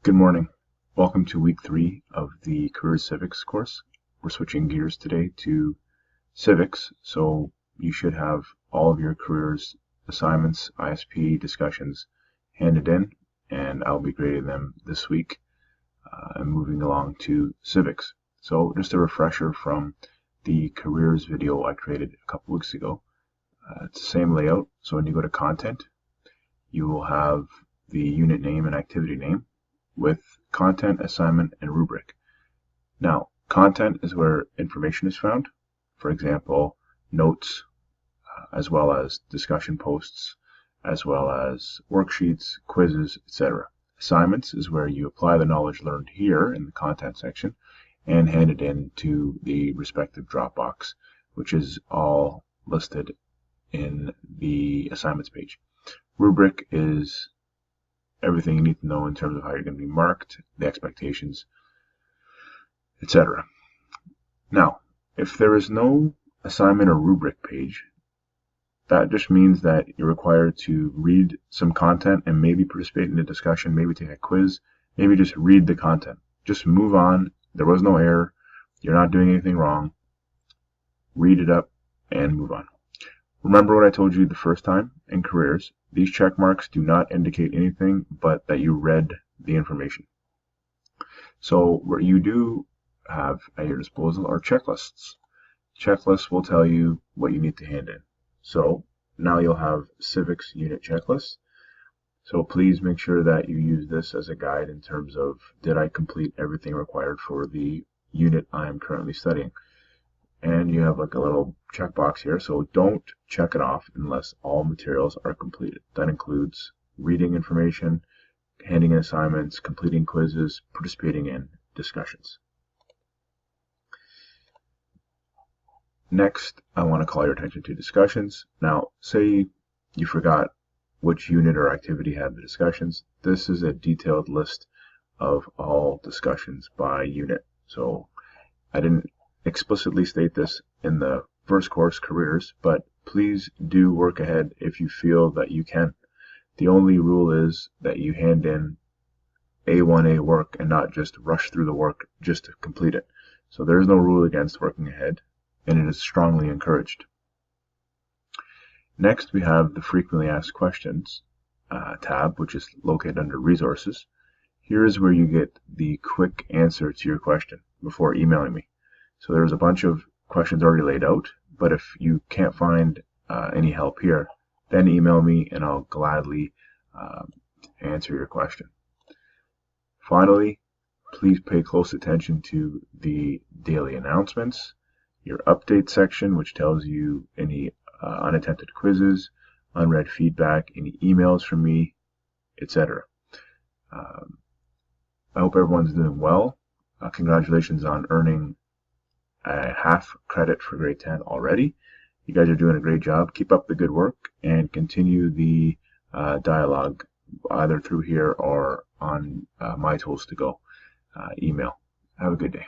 Good morning. Welcome to week 3 of the Careers Civics course. We're switching gears today to Civics, so you should have all of your careers assignments, ISP discussions handed in, and I'll be grading them this week and moving along to Civics. So just a refresher from the careers video I created a couple weeks ago. It's the same layout, so when you go to content, you will have the unit name and activity name with content, assignment, and rubric. Now, content is where information is found. For example, notes, as well as discussion posts, as well as worksheets, quizzes, etc. Assignments is where you apply the knowledge learned here in the content section and hand it in to the respective Dropbox, which is all listed in the assignments page. Rubric is everything you need to know in terms of how you're going to be marked, the expectations, etc. Now, if there is no assignment or rubric page, that just means that you're required to read some content and maybe participate in a discussion, maybe take a quiz, maybe just read the content. Just move on. There was no error. You're not doing anything wrong. Read it up and move on. Remember what I told you the first time in careers. These check marks do not indicate anything but that you read the information. So what you do have at your disposal are checklists. Checklists will tell you what you need to hand in. So now you'll have Civics unit checklists. So please make sure that you use this as a guide in terms of, did I complete everything required for the unit I am currently studying? And you have like a little checkbox here, so don't check it off unless all materials are completed. That includes reading information, handing in assignments, completing quizzes, participating in discussions. Next, I want to call your attention to discussions. Now, say you forgot which unit or activity had the discussions. This is a detailed list of all discussions by unit. So I didn't explicitly state this in the first course, careers, but please do work ahead if you feel that you can. The only rule is that you hand in A1A work and not just rush through the work just to complete it. So there is no rule against working ahead, and it is strongly encouraged. Next, we have the frequently asked questions tab, which is located under resources. Here is where you get the quick answer to your question before emailing me. So there's a bunch of questions already laid out, but if you can't find any help here, then email me and I'll gladly answer your question. Finally, please pay close attention to the daily announcements, your update section, which tells you any unattempted quizzes, unread feedback, any emails from me, etc. I hope everyone's doing well. Congratulations on earning a half credit for grade 10 already. You guys are doing a great job. Keep up the good work and continue the dialogue either through here or on my tools to go email. Have a good day.